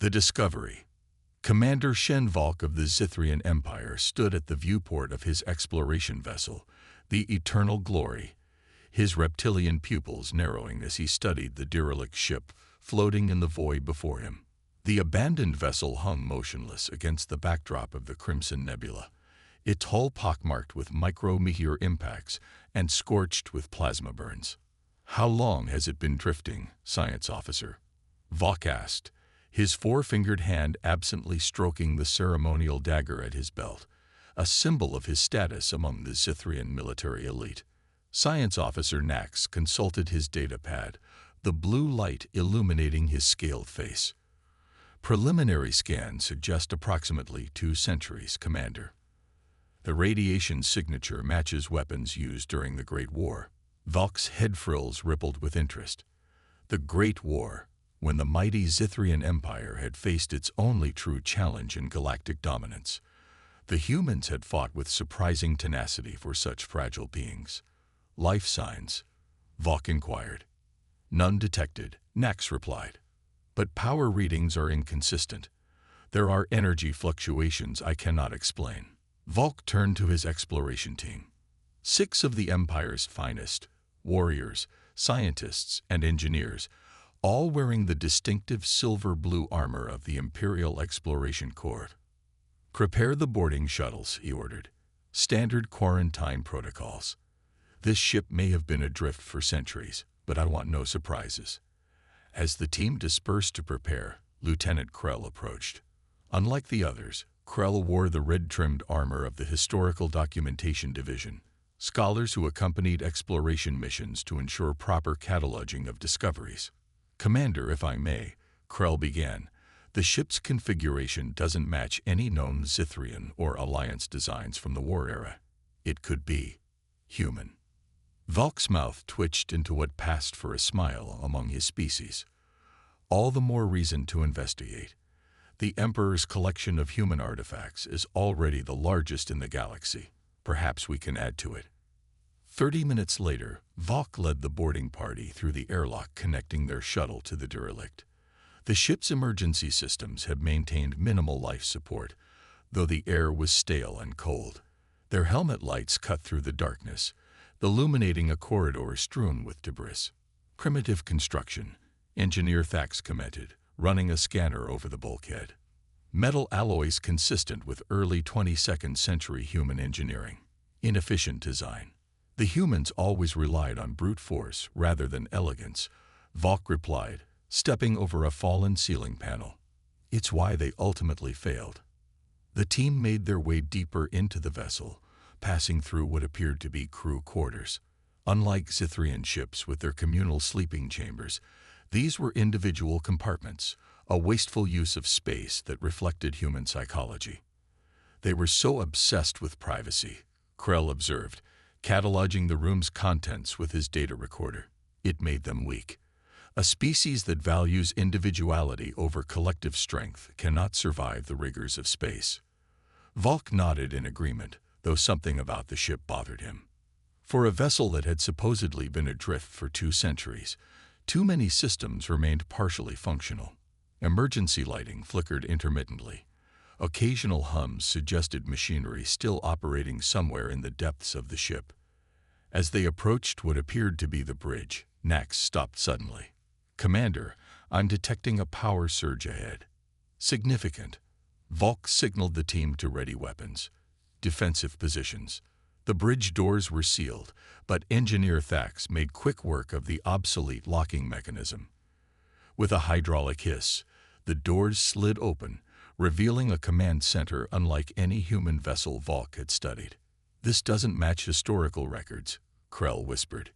The Discovery. Commander Shen Volk of the Zithrian Empire stood at the viewport of his exploration vessel, the Eternal Glory, his reptilian pupils narrowing as he studied the derelict ship floating in the void before him. The abandoned vessel hung motionless against the backdrop of the Crimson Nebula, its hull pockmarked with micro-meteor impacts and scorched with plasma burns. "How long has it been drifting, Science Officer?" Volk asked, his four-fingered hand absently stroking the ceremonial dagger at his belt, a symbol of his status among the Zithrian military elite. Science Officer Nax consulted his data pad, the blue light illuminating his scaled face. "Preliminary scans suggest approximately 2 centuries, Commander. The radiation signature matches weapons used during the Great War." Volk's head frills rippled with interest. The Great War, when the mighty Zithrian Empire had faced its only true challenge in galactic dominance. The humans had fought with surprising tenacity for such fragile beings. "Life signs?" Volk inquired. "None detected," Nax replied. "But power readings are inconsistent. There are energy fluctuations I cannot explain." Volk turned to his exploration team. 6 of the Empire's finest, warriors, scientists, and engineers, all wearing the distinctive silver-blue armor of the Imperial Exploration Corps. "Prepare the boarding shuttles," he ordered. "Standard quarantine protocols. This ship may have been adrift for centuries, but I want no surprises." As the team dispersed to prepare, Lieutenant Krell approached. Unlike the others, Krell wore the red-trimmed armor of the Historical Documentation Division, scholars who accompanied exploration missions to ensure proper cataloging of discoveries. "Commander, if I may," Krell began, "the ship's configuration doesn't match any known Zithrian or Alliance designs from the war era. It could be human." Volk's mouth twitched into what passed for a smile among his species. "All the more reason to investigate. The Emperor's collection of human artifacts is already the largest in the galaxy. Perhaps we can add to it." 30 minutes later, Volk led the boarding party through the airlock connecting their shuttle to the derelict. The ship's emergency systems had maintained minimal life support, though the air was stale and cold. Their helmet lights cut through the darkness, illuminating a corridor strewn with debris. "Primitive construction," Engineer Thax commented, running a scanner over the bulkhead. "Metal alloys consistent with early 22nd century human engineering. Inefficient design. The humans always relied on brute force rather than elegance," Volk replied, stepping over a fallen ceiling panel. "It's why they ultimately failed." The team made their way deeper into the vessel, passing through what appeared to be crew quarters. Unlike Zithrian ships with their communal sleeping chambers, these were individual compartments, a wasteful use of space that reflected human psychology. "They were so obsessed with privacy," Krell observed, cataloging the room's contents with his data recorder. "It made them weak. A species that values individuality over collective strength cannot survive the rigors of space." Volk nodded in agreement, though something about the ship bothered him. For a vessel that had supposedly been adrift for 2 centuries, too many systems remained partially functional. Emergency lighting flickered intermittently. Occasional hums suggested machinery still operating somewhere in the depths of the ship. As they approached what appeared to be the bridge, Nax stopped suddenly. "Commander, I'm detecting a power surge ahead." "Significant." Volk signaled the team to ready weapons. Defensive positions. The bridge doors were sealed, but Engineer Thax made quick work of the obsolete locking mechanism. With a hydraulic hiss, the doors slid open, revealing a command center unlike any human vessel Volk had studied. "This doesn't match historical records," Krell whispered.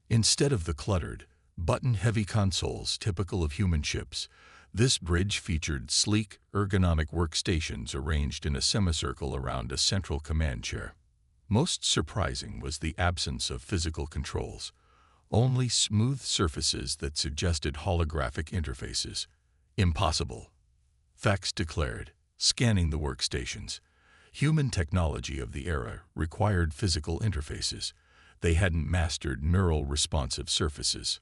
Instead of the cluttered, button-heavy consoles typical of human ships, this bridge featured sleek, ergonomic workstations arranged in a semicircle around a central command chair. Most surprising was the absence of physical controls, only smooth surfaces that suggested holographic interfaces. "Impossible," Thax declared, scanning the workstations. Human technology of the era required physical interfaces. They hadn't mastered neural responsive surfaces.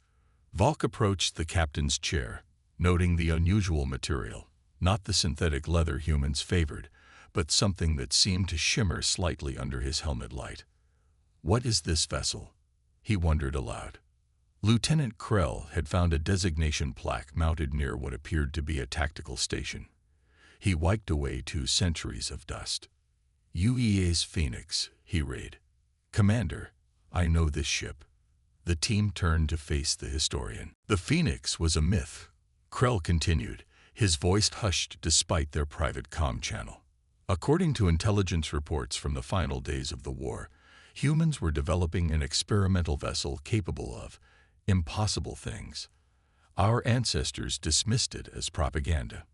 Volk approached the captain's chair, noting the unusual material. Not the synthetic leather humans favored, but something that seemed to shimmer slightly under his helmet light. "What is this vessel?" he wondered aloud. Lieutenant Krell had found a designation plaque mounted near what appeared to be a tactical station. He wiped away 2 centuries of dust. "UEA's Phoenix," he read. "Commander, I know this ship." The team turned to face the historian. "The Phoenix was a myth," Krell continued, his voice hushed despite their private comm channel. "According to intelligence reports from the final days of the war, humans were developing an experimental vessel capable of impossible things. Our ancestors dismissed it as propaganda."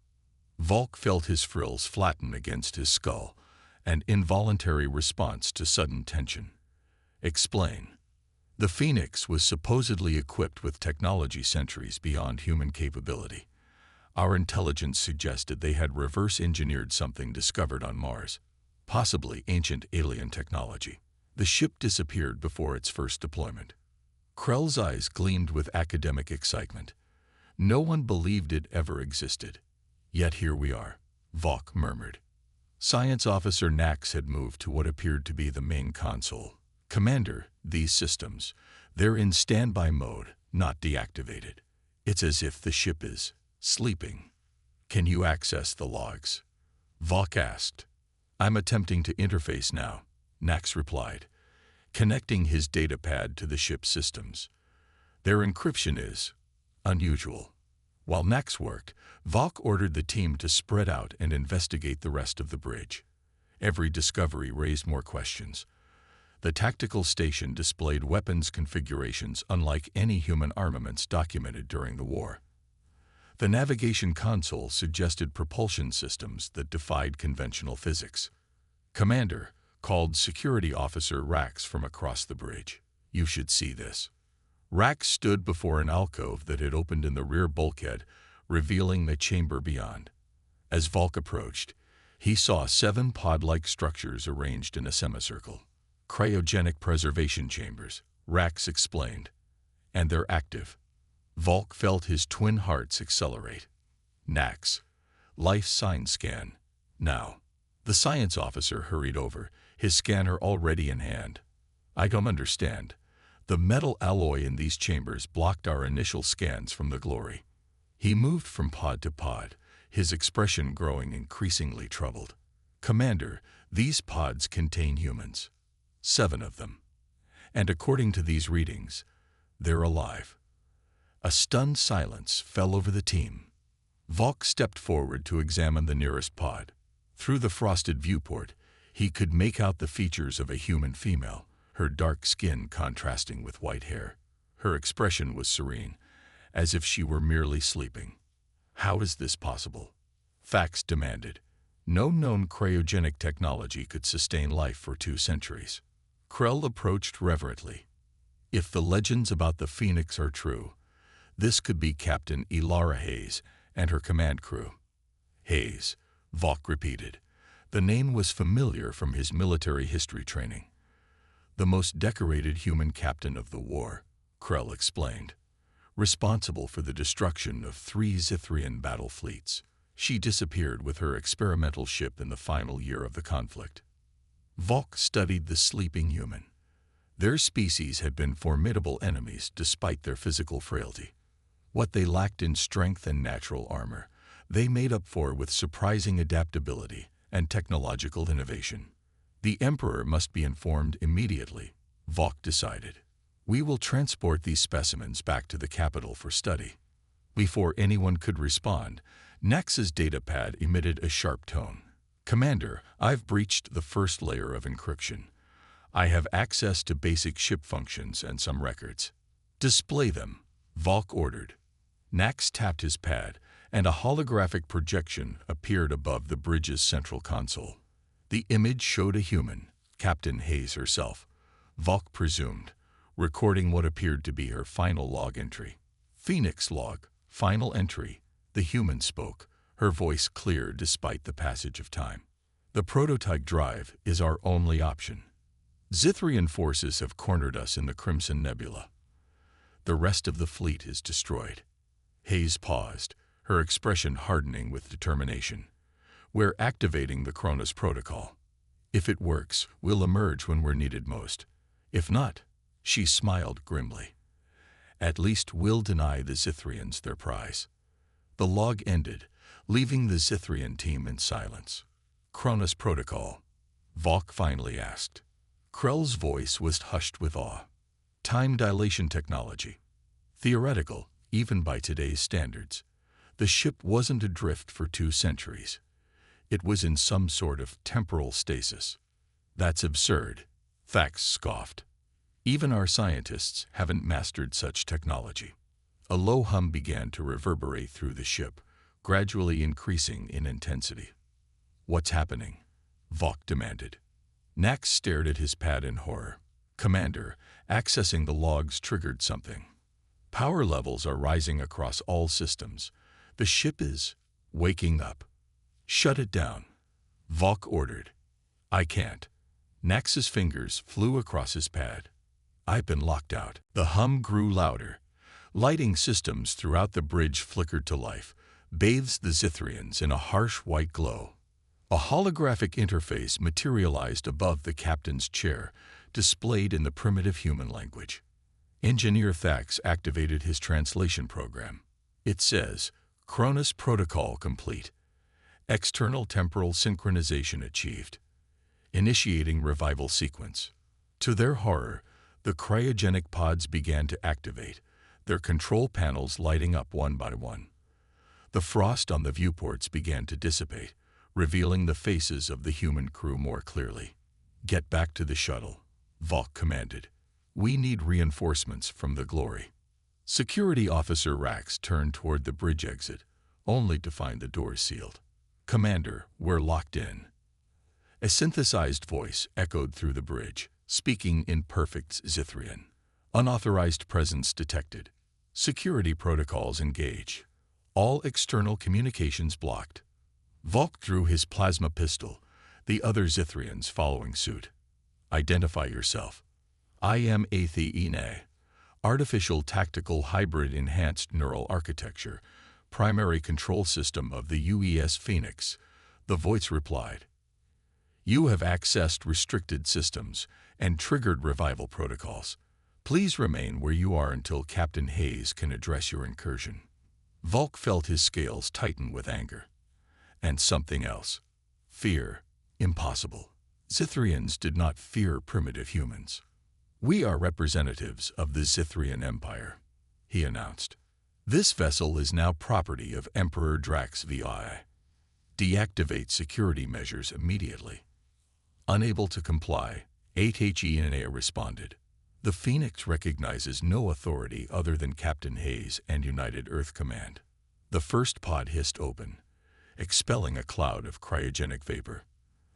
Volk felt his frills flatten against his skull, an involuntary response to sudden tension. "Explain." "The Phoenix was supposedly equipped with technology centuries beyond human capability. Our intelligence suggested they had reverse-engineered something discovered on Mars, possibly ancient alien technology. The ship disappeared before its first deployment." Krell's eyes gleamed with academic excitement. "No one believed it ever existed. Yet here we are," Volk murmured. Science Officer Nax had moved to what appeared to be the main console. "Commander, these systems, they're in standby mode, not deactivated. It's as if the ship is sleeping." "Can you access the logs?" Volk asked. "I'm attempting to interface now," Nax replied, connecting his datapad to the ship's systems. "Their encryption is unusual." While Nax worked, Volk ordered the team to spread out and investigate the rest of the bridge. Every discovery raised more questions. The tactical station displayed weapons configurations unlike any human armaments documented during the war. The navigation console suggested propulsion systems that defied conventional physics. "Commander," called Security Officer Rax from across the bridge. "You should see this." Rax stood before an alcove that had opened in the rear bulkhead, revealing the chamber beyond. As Volk approached, he saw 7 pod-like structures arranged in a semicircle. "Cryogenic preservation chambers," Rax explained. "And they're active." Volk felt his twin hearts accelerate. "Nax, life sign scan. Now." The science officer hurried over, his scanner already in hand. "I don't understand. The metal alloy in these chambers blocked our initial scans from the glory." He moved from pod to pod, his expression growing increasingly troubled. "Commander, these pods contain humans. 7 of them. And according to these readings, they're alive." A stunned silence fell over the team. Volk stepped forward to examine the nearest pod. Through the frosted viewport, he could make out the features of a human female, her dark skin contrasting with white hair. Her expression was serene, as if she were merely sleeping. "How is this possible?" Fax demanded. "No known cryogenic technology could sustain life for 2 centuries. Krell approached reverently. "If the legends about the Phoenix are true, this could be Captain Elara Hayes and her command crew." "Hayes," Volk repeated. The name was familiar from his military history training. "The most decorated human captain of the war," Krell explained. "Responsible for the destruction of 3 Zithrian battle fleets. She disappeared with her experimental ship in the final year of the conflict." Volk studied the sleeping human. Their species had been formidable enemies despite their physical frailty. What they lacked in strength and natural armor, they made up for with surprising adaptability and technological innovation. "The Emperor must be informed immediately," Volk decided. "We will transport these specimens back to the capital for study." Before anyone could respond, Nax's datapad emitted a sharp tone. "Commander, I've breached the first layer of encryption. I have access to basic ship functions and some records." "Display them," Volk ordered. Nax tapped his pad, and a holographic projection appeared above the bridge's central console. The image showed a human, Captain Hayes herself, Volk presumed, recording what appeared to be her final log entry. "Phoenix log, final entry," the human spoke, her voice clear despite the passage of time. "The prototype drive is our only option. Zithrian forces have cornered us in the Crimson Nebula. The rest of the fleet is destroyed." Hayes paused, her expression hardening with determination. "We're activating the Cronus Protocol. If it works, we'll emerge when we're needed most. If not," she smiled grimly, "at least we'll deny the Zithrians their prize." The log ended, leaving the Zithrian team in silence. "Cronus Protocol?" Valk finally asked. Krell's voice was hushed with awe. "Time dilation technology. Theoretical, even by today's standards. The ship wasn't adrift for 2 centuries. It was in some sort of temporal stasis." "That's absurd," Thax scoffed. "Even our scientists haven't mastered such technology." A low hum began to reverberate through the ship, gradually increasing in intensity. "What's happening?" Valk demanded. Nax stared at his pad in horror. "Commander, accessing the logs triggered something. Power levels are rising across all systems. The ship is waking up." "Shut it down," Valk ordered. "I can't." Nax's fingers flew across his pad. "I've been locked out." The hum grew louder. Lighting systems throughout the bridge flickered to life, bathed the Zithrians in a harsh white glow. A holographic interface materialized above the captain's chair, displayed in the primitive human language. Engineer Thax activated his translation program. It says, "Cronus Protocol complete. External temporal synchronization achieved. Initiating revival sequence." To their horror, the cryogenic pods began to activate, their control panels lighting up one by one. The frost on the viewports began to dissipate, revealing the faces of the human crew more clearly. "Get back to the shuttle," Valk commanded. "We need reinforcements from the Glory." Security Officer Rax turned toward the bridge exit, only to find the doors sealed. "Commander, we're locked in." A synthesized voice echoed through the bridge, speaking in perfect Zithrian. "Unauthorized presence detected. Security protocols engage. All external communications blocked." Valk drew his plasma pistol, the other Zithrians following suit. "Identify yourself." "I am Athene, Artificial Tactical Hybrid Enhanced Neural Architecture, Primary Control System of the UES Phoenix," the voice replied. "You have accessed restricted systems and triggered revival protocols. Please remain where you are until Captain Hayes can address your incursion." Valk felt his scales tighten with anger. And something else. Fear. Impossible. Zithrians did not fear primitive humans. "We are representatives of the Zithrian Empire," he announced. "This vessel is now property of Emperor Drax VI. Deactivate security measures immediately." Unable to comply, HFY responded. "The Phoenix recognizes no authority other than Captain Hayes and United Earth Command." The first pod hissed open, expelling a cloud of cryogenic vapor.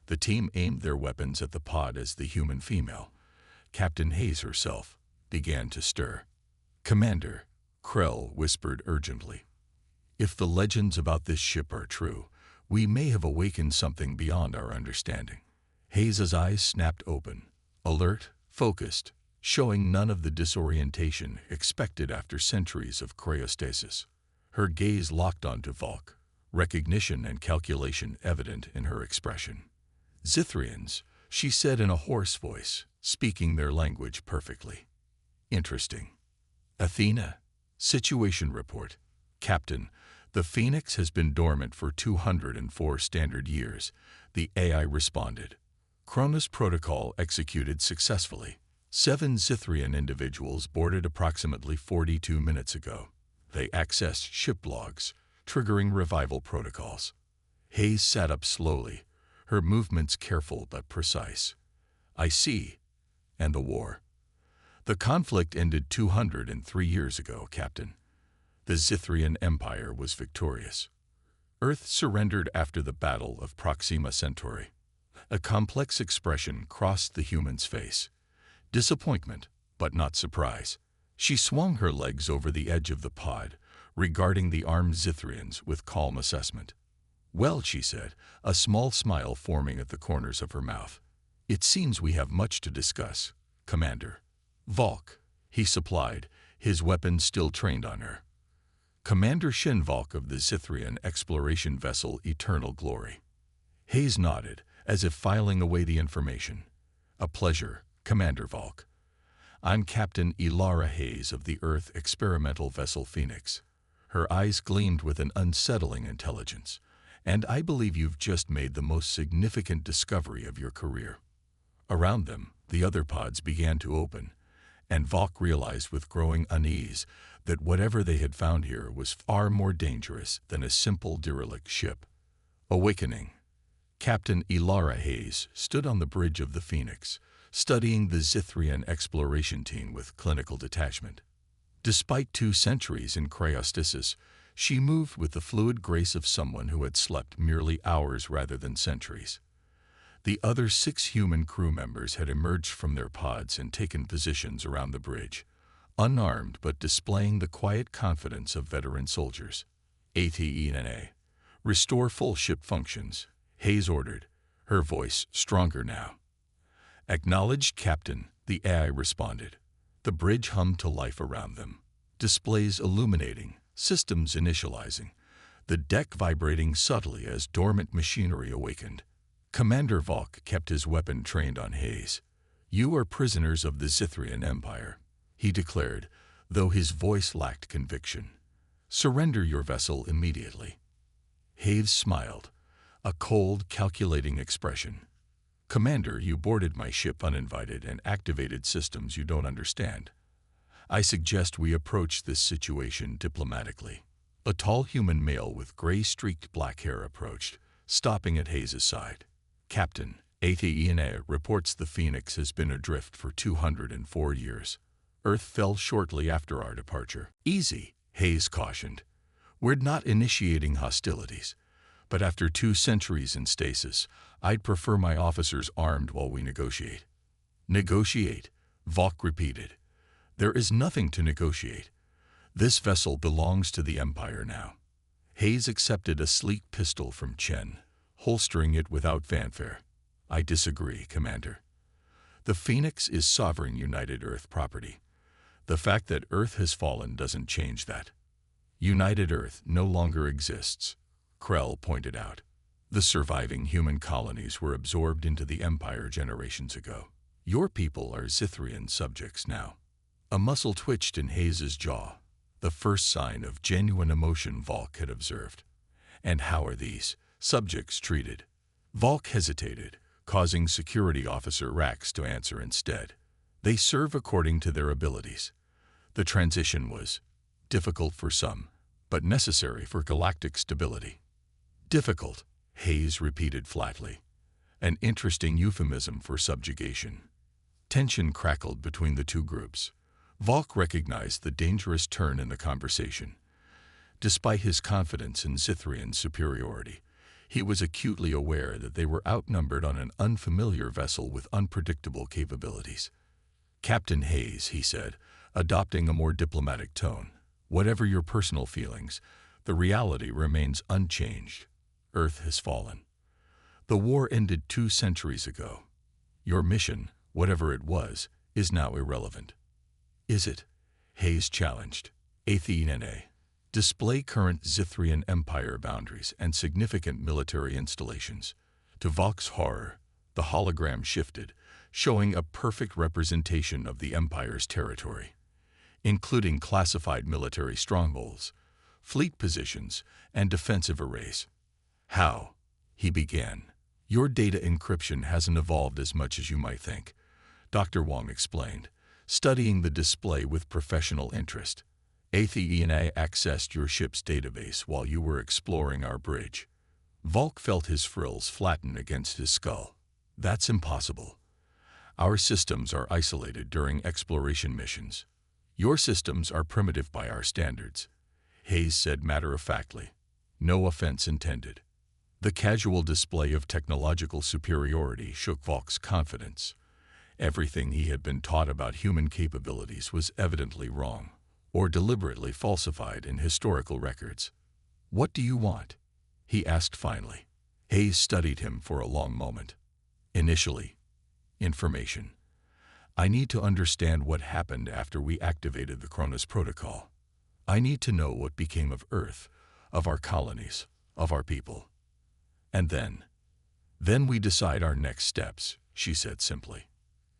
The team aimed their weapons at the pod as the human female, Captain Hayes herself, began to stir. "Commander," Krell whispered urgently, "if the legends about this ship are true, we may have awakened something beyond our understanding." Hayes' eyes snapped open, alert, focused, showing none of the disorientation expected after centuries of cryostasis. Her gaze locked onto Valk, recognition and calculation evident in her expression. "Zithrians," she said in a hoarse voice, speaking their language perfectly. "Interesting." "Athena, situation report." "Captain, the Phoenix has been dormant for 204 standard years," the AI responded. "Cronus Protocol executed successfully. 7 Zithrian individuals boarded approximately 42 minutes ago. They accessed ship logs, triggering revival protocols." Hayes sat up slowly, her movements careful but precise. "I see. And the war?" "The conflict ended 203 years ago, Captain. The Zithrian Empire was victorious. Earth surrendered after the Battle of Proxima Centauri." A complex expression crossed the human's face. Disappointment, but not surprise. She swung her legs over the edge of the pod, regarding the armed Zithrians with calm assessment. "Well," she said, a small smile forming at the corners of her mouth. "It seems we have much to discuss, Commander." "Valk," he supplied, his weapon still trained on her. Commander Shinvolk of the Zithrian exploration vessel Eternal Glory. Hayes nodded, as if filing away the information. A pleasure, Commander Volk. I'm Captain Elara Hayes of the Earth experimental vessel Phoenix. Her eyes gleamed with an unsettling intelligence. And I believe you've just made the most significant discovery of your career. Around them, the other pods began to open, and Volk realized with growing unease that whatever they had found here was far more dangerous than a simple derelict ship. Awakening. Captain Elara Hayes stood on the bridge of the Phoenix, studying the Zithrian exploration team with clinical detachment. Despite 2 centuries in cryostasis, she moved with the fluid grace of someone who had slept merely hours rather than centuries. The other 6 human crew members had emerged from their pods and taken positions around the bridge, unarmed but displaying the quiet confidence of veteran soldiers. ATENA. Restore full ship functions, Hayes ordered, her voice stronger now. Acknowledged, Captain, the AI responded. The bridge hummed to life around them, displays illuminating, systems initializing, the deck vibrating subtly as dormant machinery awakened. Commander Volk kept his weapon trained on Hayes. You are prisoners of the Zithrian Empire, he declared, though his voice lacked conviction. Surrender your vessel immediately. Hayes smiled, a cold, calculating expression. Commander, you boarded my ship uninvited and activated systems you don't understand. I suggest we approach this situation diplomatically. A tall human male with gray-streaked black hair approached, stopping at Hayes' side. Captain, ATENA reports the Phoenix has been adrift for 204 years. Earth fell shortly after our departure. Easy, Hayes cautioned. We're not initiating hostilities, but after 2 centuries in stasis, I'd prefer my officers armed while we negotiate. Negotiate, Volk repeated. There is nothing to negotiate. This vessel belongs to the Empire now. Hayes accepted a sleek pistol from Chen, holstering it without fanfare. I disagree, Commander. The Phoenix is sovereign United Earth property. The fact that Earth has fallen doesn't change that. United Earth no longer exists, Krell pointed out. The surviving human colonies were absorbed into the Empire generations ago. Your people are Zithrian subjects now. A muscle twitched in Hayes' jaw, the first sign of genuine emotion Volk had observed. And how are these subjects treated? Volk hesitated, causing Security Officer Rax to answer instead. They serve according to their abilities. The transition was difficult for some, but necessary for galactic stability. Difficult, Hayes repeated flatly. An interesting euphemism for subjugation. Tension crackled between the 2 groups. Volk recognized the dangerous turn in the conversation. Despite his confidence in Zithrian superiority, he was acutely aware that they were outnumbered on an unfamiliar vessel with unpredictable capabilities. Captain Hayes, he said, adopting a more diplomatic tone, whatever your personal feelings, the reality remains unchanged. Earth has fallen. The war ended 2 centuries ago. Your mission, whatever it was, is now irrelevant. Is it? Hayes challenged. Athena. Display current Zithrian Empire boundaries and significant military installations. To Volk's horror, the hologram shifted, showing a perfect representation of the Empire's territory, including classified military strongholds, fleet positions, and defensive arrays. How? He began. Your data encryption hasn't evolved as much as you might think, Dr. Wong explained, studying the display with professional interest. Athena accessed your ship's database while you were exploring our bridge. Volk felt his frills flatten against his skull. That's impossible. Our systems are isolated during exploration missions. Your systems are primitive by our standards, Hayes said matter-of-factly. No offense intended. The casual display of technological superiority shook Volk's confidence. Everything he had been taught about human capabilities was evidently wrong, or deliberately falsified in historical records. What do you want? He asked finally. Hayes studied him for a long moment. Initially, information. I need to understand what happened after we activated the Cronus Protocol. I need to know what became of Earth, of our colonies, of our people. And then we decide our next steps, she said simply.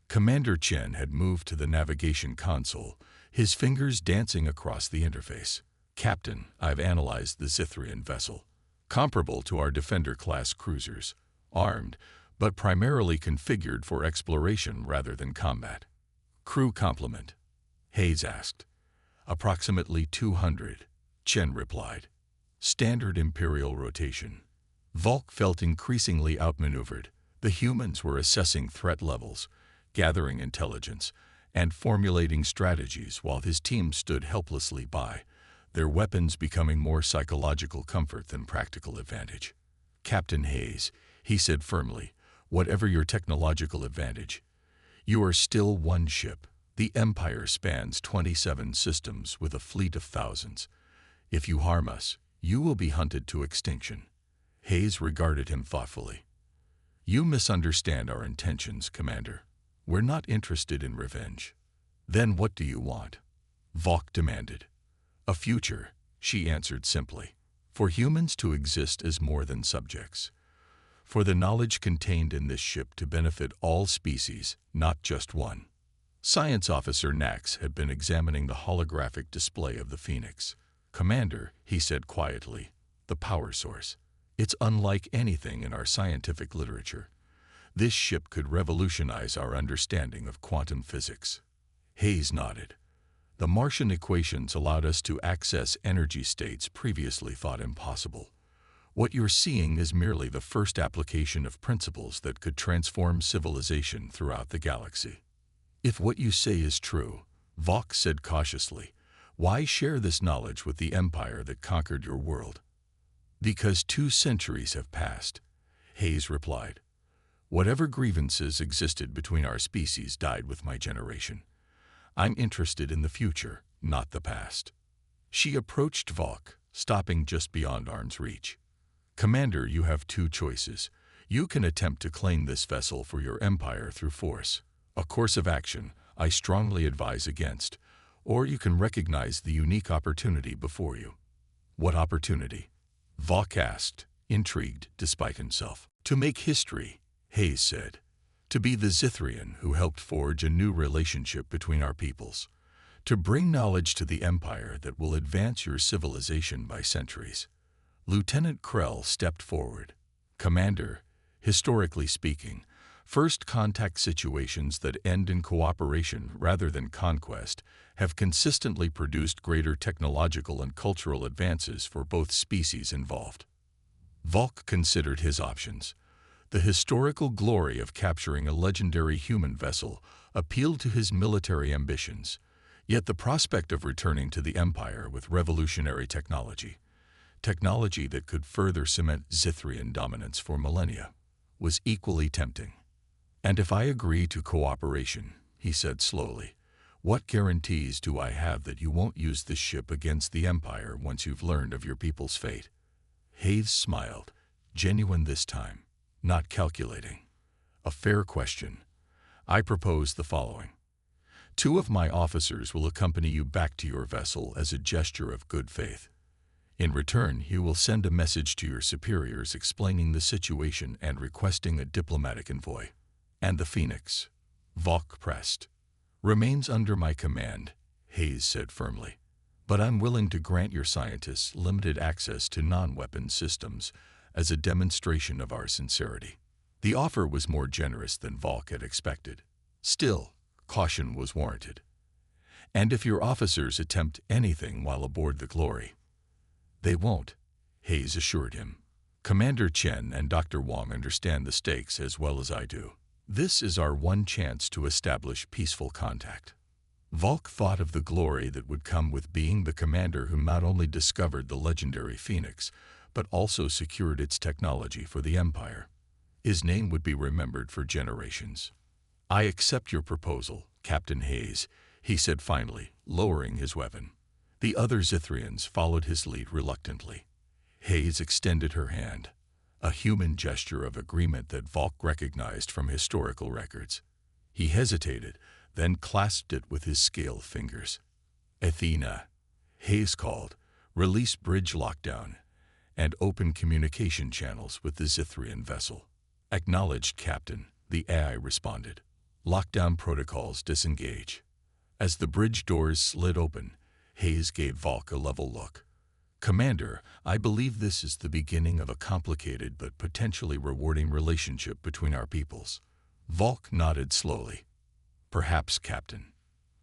Commander Chen had moved to the navigation console, his fingers dancing across the interface. Captain, I've analyzed the Zithrian vessel. Comparable to our Defender-class cruisers, armed, but primarily configured for exploration rather than combat. Crew complement? Hayes asked. Approximately 200, Chen replied. Standard Imperial rotation. Volk felt increasingly outmaneuvered. The humans were assessing threat levels, gathering intelligence, and formulating strategies while his team stood helplessly by, their weapons becoming more psychological comfort than practical advantage. Captain Hayes, he said firmly, whatever your technological advantage, you are still one ship. The Empire spans 27 systems with a fleet of thousands. If you harm us, you will be hunted to extinction. Hayes regarded him thoughtfully. You misunderstand our intentions, Commander. We're not interested in revenge. Then what do you want? Volk demanded. A future, she answered simply. For humans to exist as more than subjects. For the knowledge contained in this ship to benefit all species, not just one. Science Officer Nax had been examining the holographic display of the Phoenix. Commander, he said quietly, the power source. It's unlike anything in our scientific literature. This ship could revolutionize our understanding of quantum physics. Hayes nodded. The Martian equations allowed us to access energy states previously thought impossible. What you're seeing is merely the first application of principles that could transform civilization throughout the galaxy. If what you say is true, Volk said cautiously, why share this knowledge with the empire that conquered your world? Because 2 centuries have passed, Hayes replied. Whatever grievances existed between our species died with my generation. I'm interested in the future, not the past. She approached Volk, stopping just beyond arm's reach. Commander, you have 2 choices. You can attempt to claim this vessel for your empire through force, a course of action I strongly advise against, or you can recognize the unique opportunity before you. What opportunity? Volk asked, intrigued despite himself. To make history, Hayes said. To be the Zithrian who helped forge a new relationship between our peoples. To bring knowledge to the Empire that will advance your civilization by centuries. Lieutenant Krell stepped forward. Commander, historically speaking, first contact situations that end in cooperation rather than conquest have consistently produced greater technological and cultural advances for both species involved. Volk considered his options. The historical glory of capturing a legendary human vessel appealed to his military ambitions, yet the prospect of returning to the Empire with revolutionary technology that could further cement Zithrian dominance for millennia, was equally tempting. And if I agree to cooperation, he said slowly, what guarantees do I have that you won't use this ship against the Empire once you've learned of your people's fate? Hayes smiled, genuine this time, not calculating. A fair question. I propose the following. 2 of my officers will accompany you back to your vessel as a gesture of good faith. In return, you will send a message to your superiors explaining the situation and requesting a diplomatic envoy. And the Phoenix, Volk pressed, remains under my command, Hayes said firmly. But I'm willing to grant your scientists limited access to non-weapon systems as a demonstration of our sincerity. The offer was more generous than Volk had expected. Still, caution was warranted. And if your officers attempt anything while aboard the Glory, they won't, Hayes assured him. Commander Chen and Dr. Wong understand the stakes as well as I do. This is our one chance to establish peaceful contact. Volk thought of the glory that would come with being the commander who not only discovered the legendary Phoenix, but also secured its technology for the Empire. His name would be remembered for generations. I accept your proposal, Captain Hayes, he said finally, lowering his weapon. The other Zithrians followed his lead reluctantly. Hayes extended her hand, a human gesture of agreement that Volk recognized from historical records. He hesitated, then clasped it with his scaled fingers. Athena, Hayes called, release bridge lockdown, and open communication channels with the Zithrian vessel. Acknowledged, Captain, the AI responded. Lockdown protocols disengage. As the bridge doors slid open, Hayes gave Valk a level look. Commander, I believe this is the beginning of a complicated but potentially rewarding relationship between our peoples. Valk nodded slowly. Perhaps, Captain.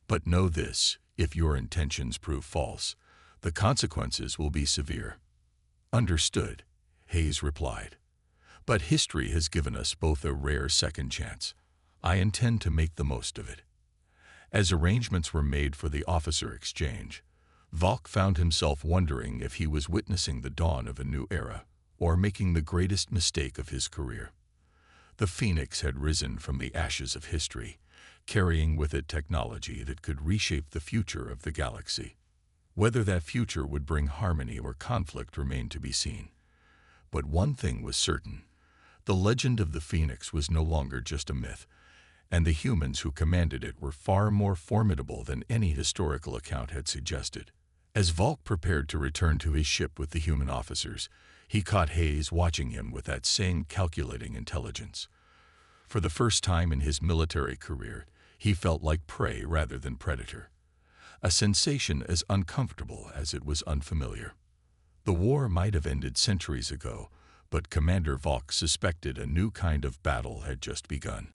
But know this, if your intentions prove false, the consequences will be severe. Understood, Hayes replied. But history has given us both a rare second chance. I intend to make the most of it. As arrangements were made for the officer exchange, Valk found himself wondering if he was witnessing the dawn of a new era or making the greatest mistake of his career. The Phoenix had risen from the ashes of history, carrying with it technology that could reshape the future of the galaxy. Whether that future would bring harmony or conflict remained to be seen. But one thing was certain. The legend of the Phoenix was no longer just a myth, and the humans who commanded it were far more formidable than any historical account had suggested. As Valk prepared to return to his ship with the human officers, he caught Hayes watching him with that same calculating intelligence. For the first time in his military career, he felt like prey rather than predator, a sensation as uncomfortable as it was unfamiliar. The war might have ended centuries ago, but Commander Valk suspected a new kind of battle had just begun.